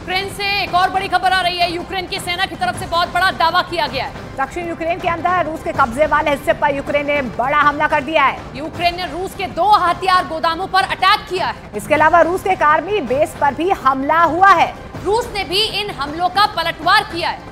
Ukraine से एक और बड़ी खबर आ रही है। यूक्रेन की सेना की तरफ से बहुत बड़ा दावा किया गया है। दक्षिण यूक्रेन के अंदर रूस के कब्जे वाले हिस्से पर यूक्रेन ने बड़ा हमला कर दिया है। यूक्रेन ने रूस के 2 हथियार गोदामों पर अटैक किया है। इसके अलावा रूस के एक आर्मी बेस पर भी हमला हुआ है। रूस ने भी इन हमलों का पलटवार किया है।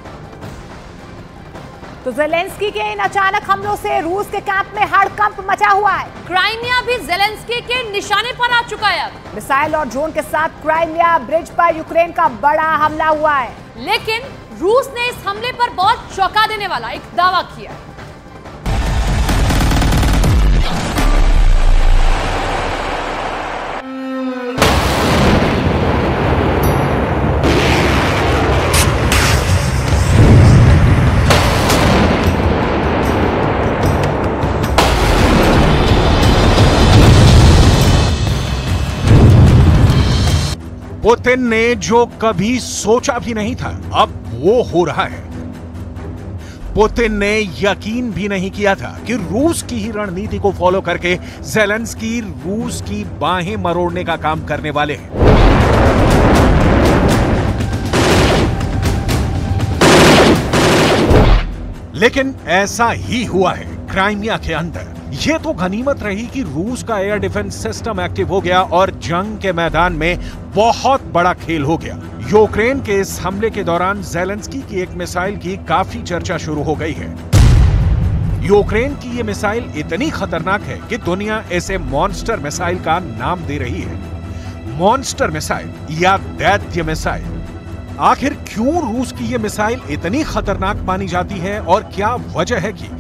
तो ज़ेलेंस्की के इन अचानक हमलों से रूस के कैंप में हड़कंप मचा हुआ है। क्राइमिया भी ज़ेलेंस्की के निशाने पर आ चुका है। मिसाइल और ड्रोन के साथ क्राइमिया ब्रिज पर यूक्रेन का बड़ा हमला हुआ है। लेकिन रूस ने इस हमले पर बहुत चौंका देने वाला एक दावा किया है। पुतिन ने जो कभी सोचा भी नहीं था अब वो हो रहा है। पुतिन ने यकीन भी नहीं किया था कि रूस की ही रणनीति को फॉलो करके ज़ेलेंस्की रूस की बाहें मरोड़ने का काम करने वाले हैं। लेकिन ऐसा ही हुआ है। क्राइमिया के अंदर ये तो गनीमत रही कि रूस का एयर डिफेंस सिस्टम एक्टिव हो गया और जंग के मैदान में बहुत बड़ा खेल हो गया। यूक्रेन के इस हमले के दौरान ज़ेलेंस्की की एक मिसाइल की काफी चर्चा शुरू हो गई है। यूक्रेन की ये मिसाइल इतनी खतरनाक है कि दुनिया इसे मॉन्स्टर मिसाइल का नाम दे रही है। मॉन्स्टर मिसाइल या दैत्य मिसाइल। आखिर क्यों रूस की ये मिसाइल इतनी खतरनाक मानी जाती है और क्या वजह है कि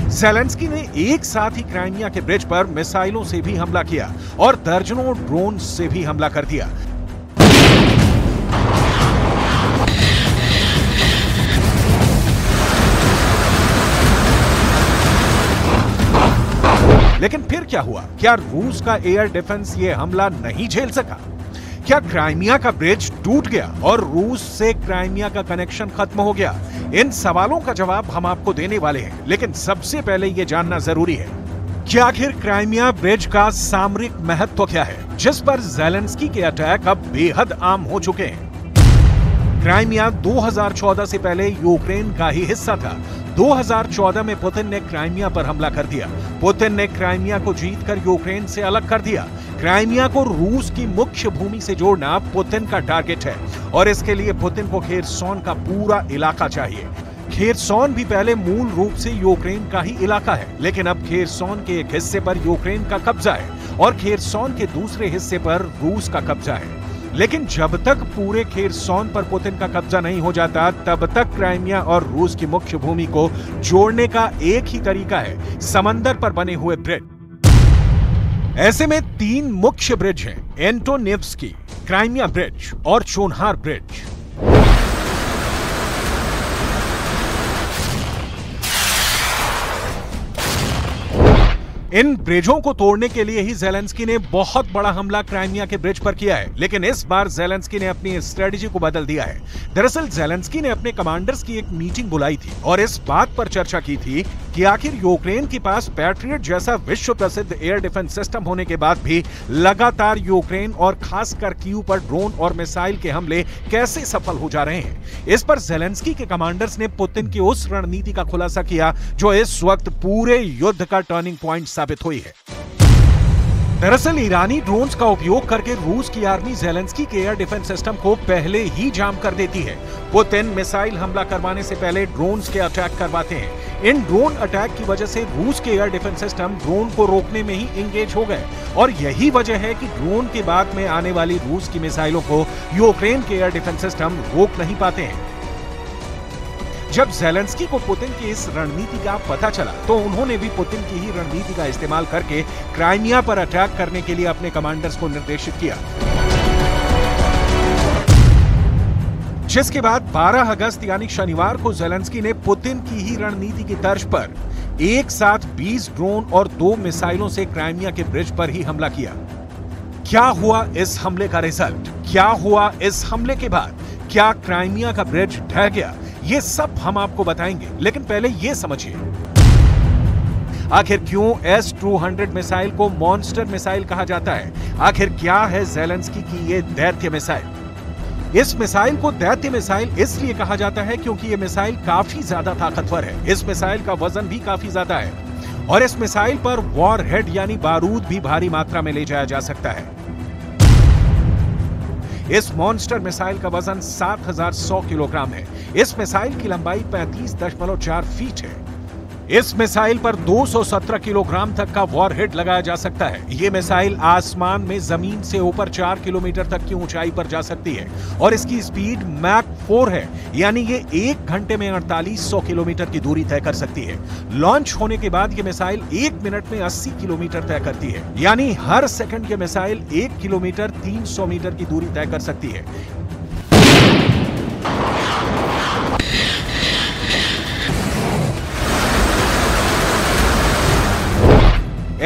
ज़ेलेंस्की ने एक साथ ही क्राइमिया के ब्रिज पर मिसाइलों से भी हमला किया और दर्जनों ड्रोन से भी हमला कर दिया। लेकिन फिर क्या हुआ? क्या रूस का एयर डिफेंस ये हमला नहीं झेल सका? क्या क्राइमिया का ब्रिज टूट गया और रूस से क्राइमिया का कनेक्शन खत्म हो गया? इन सवालों का जवाब हम आपको देने वाले हैं, लेकिन सबसे पहले यह जानना जरूरी है कि आखिर क्राइमिया ब्रिज का सामरिक महत्व क्या है, जिस पर ज़ेलेंस्की के अटैक अब बेहद आम हो चुके हैं। क्राइमिया 2014 से पहले यूक्रेन का ही हिस्सा था। 2014 में पुतिन ने क्राइमिया पर हमला कर दिया। पुतिन ने क्राइमिया को जीतकर यूक्रेन से अलग कर दिया। क्राइमिया को रूस की मुख्य भूमि से जोड़ना पुतिन का टारगेट है और इसके लिए पुतिन को खेरसोन का पूरा इलाका चाहिए। खेरसोन भी पहले मूल रूप से यूक्रेन का ही इलाका है, लेकिन अब खेरसोन के एक हिस्से पर यूक्रेन का कब्जा है और खेरसोन के दूसरे हिस्से पर रूस का कब्जा है। लेकिन जब तक पूरे खेरसोन पर पुतिन का कब्जा नहीं हो जाता, तब तक क्राइमिया और रूस की मुख्य भूमि को जोड़ने का एक ही तरीका है, समंदर पर बने हुए ब्रिज। ऐसे में 3 मुख्य ब्रिज हैं, एंटोनेव्स्की, क्राइमिया ब्रिज और चोनहार ब्रिज। इन ब्रिजों को तोड़ने के लिए ही ज़ेलेंस्की ने बहुत बड़ा हमला क्राइमिया के ब्रिज पर किया है, लेकिन इस बार ज़ेलेंस्की ने अपनी स्ट्रेटजी को बदल दिया है। दरअसल ज़ेलेंस्की ने अपने कमांडर्स की एक मीटिंग बुलाई थी और इस बात पर चर्चा की थी कि आखिर यूक्रेन के पास पैट्रियट जैसा विश्व प्रसिद्ध एयर डिफेंस सिस्टम होने के बाद भी लगातार यूक्रेन और खासकर कीव पर ड्रोन और मिसाइल के हमले कैसे सफल हो जा रहे हैं। इस पर ज़ेलेंस्की के कमांडर्स ने पुतिन की उस रणनीति का खुलासा किया जो इस वक्त पूरे युद्ध का टर्निंग पॉइंट साबित हुई है। दरअसल ईरानी ड्रोन्स का उपयोग करके रूस की आर्मी ज़ेलेंस्की के एयर डिफेंस सिस्टम को पहले ही जाम कर देती है। पुतिन मिसाइल हमला करवाने से पहले ड्रोन्स के अटैक करवाते हैं। इन ड्रोन अटैक की वजह से रूस के एयर डिफेंस सिस्टम ड्रोन को रोकने में ही इंगेज हो गए और यही वजह है कि ड्रोन के बाद में आने वाली रूस की मिसाइलों को यूक्रेन के एयर डिफेंस सिस्टम रोक नहीं पाते हैं। जब ज़ेलेंस्की को पुतिन की इस रणनीति का पता चला तो उन्होंने भी पुतिन की ही रणनीति का इस्तेमाल करके क्राइमिया पर अटैक करने के लिए अपने कमांडर्स को निर्देशित किया, जिसके बाद 12 अगस्त यानी शनिवार को ज़ेलेंस्की ने पुतिन की ही रणनीति की तर्ज पर एक साथ 20 ड्रोन और 2 मिसाइलों से क्राइमिया के ब्रिज पर ही हमला किया। क्या हुआ इस हमले का रिजल्ट? क्या हुआ इस हमले के बाद? क्या क्राइमिया का ब्रिज ढह गया? ये सब हम आपको बताएंगे, लेकिन पहले ये समझिए आखिर क्यों S-200 मिसाइल को मॉन्स्टर मिसाइल कहा जाता है? आखिर क्या है ज़ेलेंस्की की ये दैत्य मिसाइल? इस मिसाइल को दैत्य मिसाइल इसलिए कहा जाता है क्योंकि ये मिसाइल काफी ज्यादा ताकतवर है। इस मिसाइल का वजन भी काफी ज्यादा है और इस मिसाइल पर वॉर हेड यानी बारूद भी भारी मात्रा में ले जाया जा सकता है। इस मॉन्स्टर मिसाइल का वजन 7100 किलोग्राम है। इस मिसाइल की लंबाई 35.4 फीट है। इस मिसाइल पर 217 किलोग्राम तक का वॉरहेड लगाया जा सकता है। ये मिसाइल आसमान में जमीन से ऊपर 4 किलोमीटर तक की ऊंचाई पर जा सकती है और इसकी स्पीड मैक 4 है, यानी ये 1 घंटे में 4800 किलोमीटर की दूरी तय कर सकती है। लॉन्च होने के बाद ये मिसाइल 1 मिनट में 80 किलोमीटर तय करती है, यानी हर सेकंड ये मिसाइल 1 किलोमीटर 300 मीटर की दूरी तय कर सकती है।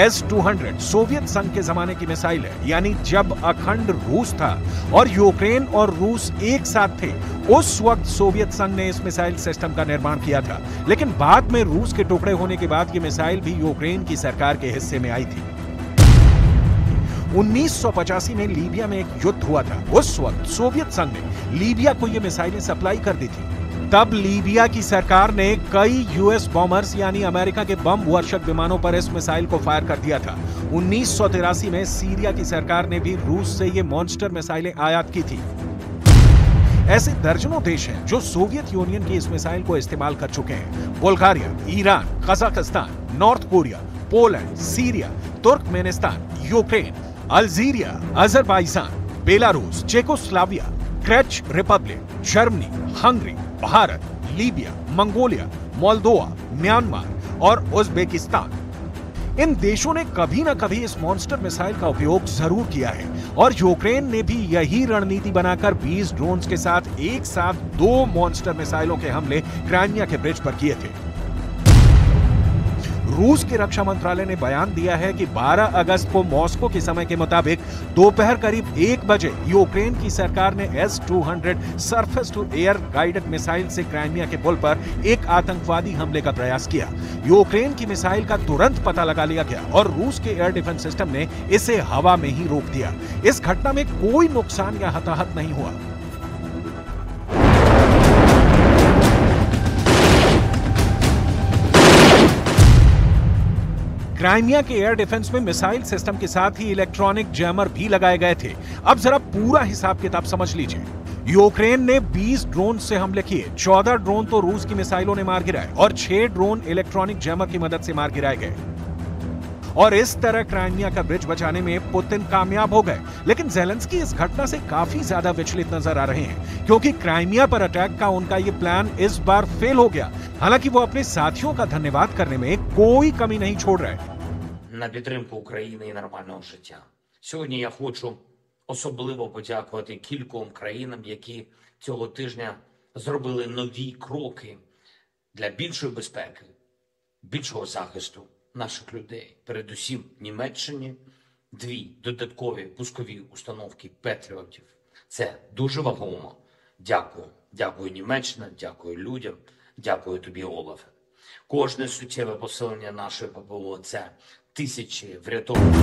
S-200 सोवियत संघ के जमाने की मिसाइल है, यानी जब अखंड रूस था और यूक्रेन और रूस एक साथ थे, उस वक्त सोवियत संघ ने इस मिसाइल सिस्टम का निर्माण किया था। लेकिन बाद में रूस के टुकड़े होने के बाद ये मिसाइल भी यूक्रेन की सरकार के हिस्से में आई थी। 1985 में लीबिया में एक युद्ध हुआ था। उस वक्त सोवियत संघ ने लीबिया को ये मिसाइलें सप्लाई कर दी थी। तब लीबिया की सरकार ने कई यूएस बॉम्बर्स यानी अमेरिका के बम वर्षक विमानों पर इस मिसाइल को फायर कर दिया था। 1983 में सीरिया की सरकार ने भी रूस से ये मॉन्स्टर मिसाइलें आयात की थी। ऐसे दर्जनों देश हैं जो सोवियत यूनियन की इस मिसाइल को इस्तेमाल कर चुके हैं। Bulgaria, Iran, Kazakhstan, North Korea, Poland, Syria, Turkmenistan, Ukraine, Algeria, Azerbaijan, Belarus, Czechoslovakia, चेक Republic, Germany, Hungary, Bharat, Libya, Mongolia, Moldova, Myanmar और उज्बेकिस्तान। इन देशों ने कभी ना कभी इस मॉन्स्टर मिसाइल का उपयोग जरूर किया है और यूक्रेन ने भी यही रणनीति बनाकर 20 ड्रोन्स के साथ एक साथ 2 मॉन्स्टर मिसाइलों के हमले क्राइमिया के ब्रिज पर किए थे। रूस के रक्षा मंत्रालय ने बयान दिया है कि 12 अगस्त को मॉस्को के समय के मुताबिक दोपहर करीब 1 बजे यूक्रेन की सरकार ने S-200 surface to air guided missile से क्राइमिया के पुल पर एक आतंकवादी हमले का प्रयास किया। यूक्रेन की मिसाइल का तुरंत पता लगा लिया गया और रूस के एयर डिफेंस सिस्टम ने इसे हवा में ही रोक दिया। इस घटना में कोई नुकसान या हताहत नहीं हुआ। क्राइमिया के एयर डिफेंस में मिसाइल सिस्टम के साथ ही इलेक्ट्रॉनिक जैमर भी लगाए गए थे। अब जरा पूरा हिसाब किताब समझ लीजिए। यूक्रेन ने 20 ड्रोन से हमले किए, 14 ड्रोन तो रूस की मिसाइलों ने मार गिराए और 6 ड्रोन इलेक्ट्रॉनिक जैमर की मदद से मार गिराए गए। और इस तरह क्राइमिया का ब्रिज बचाने में पुतिन कामयाब हो गए। लेकिन ज़ेलेंस्की इस घटना से काफी ज्यादा विचलित नजर आ रहे हैं, क्योंकि क्राइमिया पर अटैक का उनका ये प्लान इस बार फेल हो गया। हालांकि वो अपने साथियों का धन्यवाद करने में कोई कमी नहीं छोड़ रहे। На підтримку України і нормального життя. Сьогодні я хочу особливо подякувати кільком країнам, які цього тижня зробили нові кроки для більшої безпеки, більшого захисту наших людей. Передусім Німеччині 2 додаткові пускові установки Петріотів. Це дуже вагомо. Дякую. Дякую, Німеччина, дякую людям, дякую тобі, Олафе. Кожне суттєве посилення нашої ППО – це тисячі врятованих.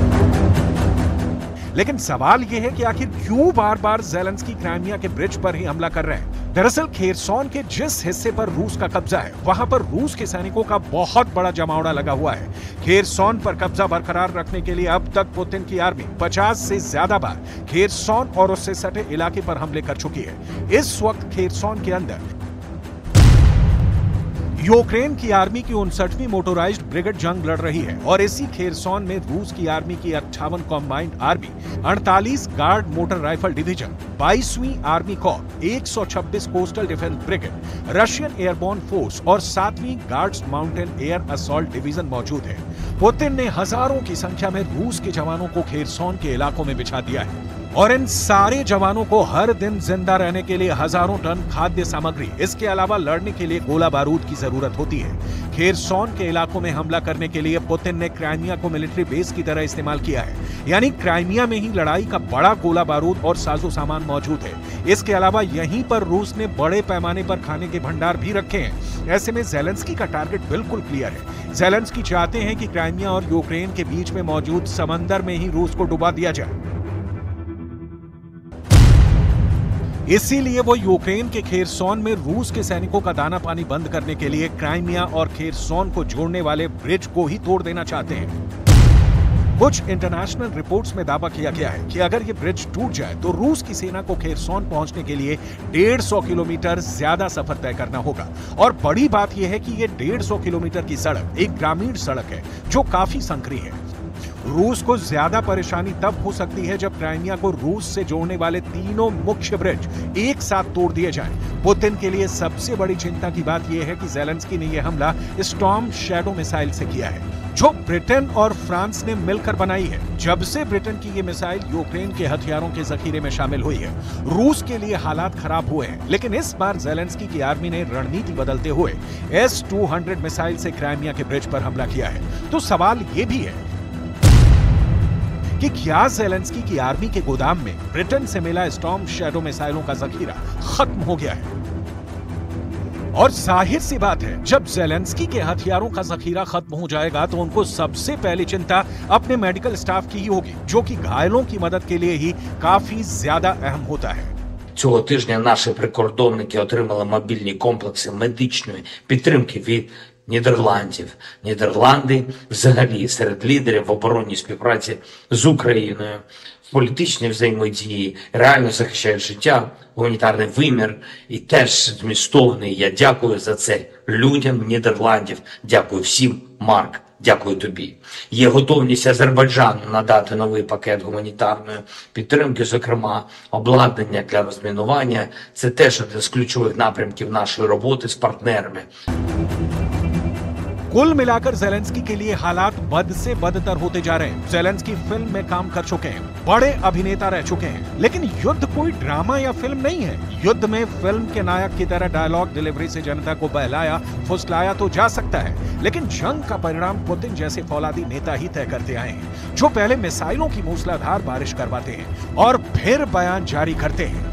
लेकिन सवाल यह है कि आखिर क्यों बार बार ज़ेलेंस्की क्राइमिया के ब्रिज पर ही हमला कर रहे हैं। दरअसल खेरसॉन के जिस हिस्से पर रूस का कब्जा है, वहां पर रूस के सैनिकों का बहुत बड़ा जमावड़ा लगा हुआ है। खेरसॉन पर कब्जा बरकरार रखने के लिए अब तक पुतिन की आर्मी 50 से ज्यादा बार खेरसॉन और उससे सटे इलाके पर हमले कर चुकी है। इस वक्त खेरसॉन के अंदर यूक्रेन की आर्मी की 59वीं मोटोराइज्ड ब्रिगेड जंग लड़ रही है और इसी खेरसॉन में रूस की आर्मी की 58 combined army, 48 guard motor rifle division, 22वीं army corp, 126 coastal defence brigade, Russian airborne force और 7वीं guards mountain air assault division मौजूद है। पुतिन ने हजारों की संख्या में रूस के जवानों को खेरसॉन के इलाकों में बिछा दिया है और इन सारे जवानों को हर दिन जिंदा रहने के लिए हजारों टन खाद्य सामग्री, इसके अलावा लड़ने के लिए गोला बारूद की जरूरत होती है। खेरसॉन के इलाकों में हमला करने के लिए पुतिन ने क्राइमिया को मिलिट्री बेस की तरह इस्तेमाल किया है, यानी क्राइमिया में ही लड़ाई का बड़ा गोला बारूद और साजो सामान मौजूद है। इसके अलावा यहीं पर रूस ने बड़े पैमाने पर खाने के भंडार भी रखे हैं। ऐसे में ज़ेलेंस्की का टारगेट बिल्कुल क्लियर है। ज़ेलेंस्की चाहते हैं कि क्राइमिया और यूक्रेन के बीच में मौजूद समंदर में ही रूस को डुबा दिया जाए। इसीलिए वो यूक्रेन के खेरसोन में रूस के सैनिकों का दाना पानी बंद करने के लिए क्राइमिया और खेरसोन को जोड़ने वाले ब्रिज को ही तोड़ देना चाहते हैं। कुछ इंटरनेशनल रिपोर्ट्स में दावा किया गया है कि अगर ये ब्रिज टूट जाए तो रूस की सेना को खेरसोन पहुंचने के लिए 150 किलोमीटर ज्यादा सफर तय करना होगा। और बड़ी बात यह है कि ये 150 किलोमीटर की सड़क एक ग्रामीण सड़क है जो काफी संकरी है। रूस को ज्यादा परेशानी तब हो सकती है जब क्राइमिया को रूस से जोड़ने वाले तीनों मुख्य ब्रिज एक साथ तोड़ दिए जाएं। पुतिन के लिए सबसे बड़ी चिंता की बात यह है कि ज़ेलेंस्की ने यह हमला स्टॉर्म शैडो मिसाइल से किया है, जो ब्रिटेन और फ्रांस ने मिलकर बनाई है। जब से ब्रिटेन की ये मिसाइल यूक्रेन के हथियारों के जखीरे में शामिल हुई है, रूस के लिए हालात खराब हुए हैं। लेकिन इस बार ज़ेलेंस्की की आर्मी ने रणनीति बदलते हुए S-200 मिसाइल से क्राइमिया के ब्रिज पर हमला किया है। तो सवाल ये भी है कि क्या ज़ेलेंस्की की आर्मी के गोदाम में ब्रिटेन से मिला स्टॉर्म शैडो मिसाइलों का जखीरा खत्म हो गया है? और जाहिर सी बात है, जब ज़ेलेंस्की के हथियारों का जखीरा खत्म हो जाएगा तो उनको सबसे पहली चिंता अपने मेडिकल स्टाफ की ही होगी, जो कि घायलों की मदद के लिए ही काफी ज्यादा अहम होता है। Цього тижня наші прикордонники отримали мобільні комплекси медичної підтримки від Нідерландів. Нідерланди взагалі серед лідерів в оборонній співпраці з Україною, в політичній взаємодії, реально захищають життя, гуманітарний вимір і теж змістовний. Я дякую за це людям Нідерландів. Дякую всім, Марк. Дякую тобі. Є готовність Азербайджану надати новий пакет гуманітарної підтримки, зокрема обладнання для розмінування. Це теж один з ключових напрямків нашої роботи з партнерами. कुल मिलाकर ज़ेलेंस्की के लिए हालात बद से बदतर होते जा रहे हैं। ज़ेलेंस्की फिल्म में काम कर चुके हैं, बड़े अभिनेता रह चुके हैं, लेकिन युद्ध कोई ड्रामा या फिल्म नहीं है। युद्ध में फिल्म के नायक की तरह डायलॉग डिलीवरी से जनता को बहलाया फुसलाया तो जा सकता है, लेकिन जंग का परिणाम पुतिन जैसे फौलादी नेता ही तय करते आए हैं, जो पहले मिसाइलों की मूसलाधार बारिश करवाते हैं और फिर बयान जारी करते हैं।